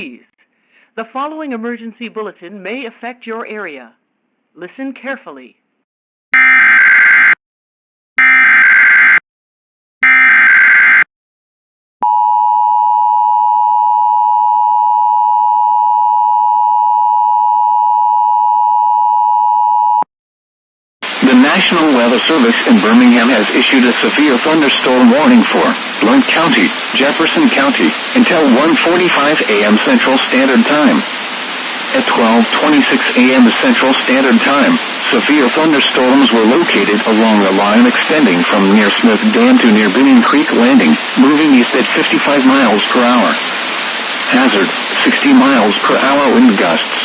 The following emergency bulletin may affect your area. Listen carefully. The National Weather Service in Birmingham has issued a severe thunderstorm warning for Blount County, Jefferson County, until 1:45 a.m. Central Standard Time. At 12:26 a.m. Central Standard Time, severe thunderstorms were located along the line extending from near Smith Dam to near Binning Creek Landing, moving east at 55 miles per hour. Hazard, 60 miles per hour wind gusts.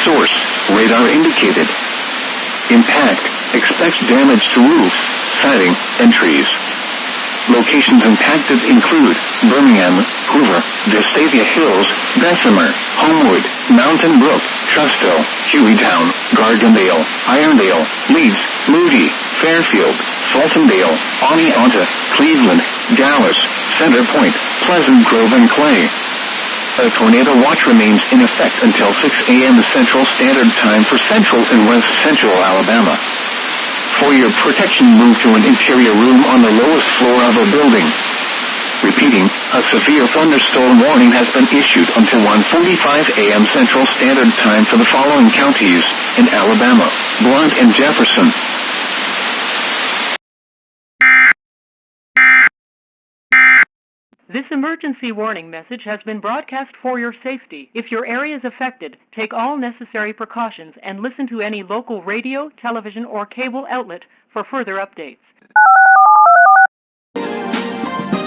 Source, radar indicated. Impact, expect damage to roofs, siding, and trees. Locations impacted include Birmingham, Hoover, Vestavia Hills, Bessemer, Homewood, Mountain Brook, Trussville, Hueytown, Gardendale, Irondale, Leeds, Moody, Fairfield, Fultondale, Oneonta, Cleveland, Dallas, Center Point, Pleasant Grove, and Clay. A tornado watch remains in effect until 6 a.m. Central Standard Time for Central and West Central Alabama. For your protection, move to an interior room on the lowest floor of a building. Repeating, a severe thunderstorm warning has been issued until 1:45 a.m. Central Standard Time for the following counties in Alabama: Blount and Jefferson. This emergency warning message has been broadcast for your safety. If your area is affected, take all necessary precautions and listen to any local radio, television, or cable outlet for further updates.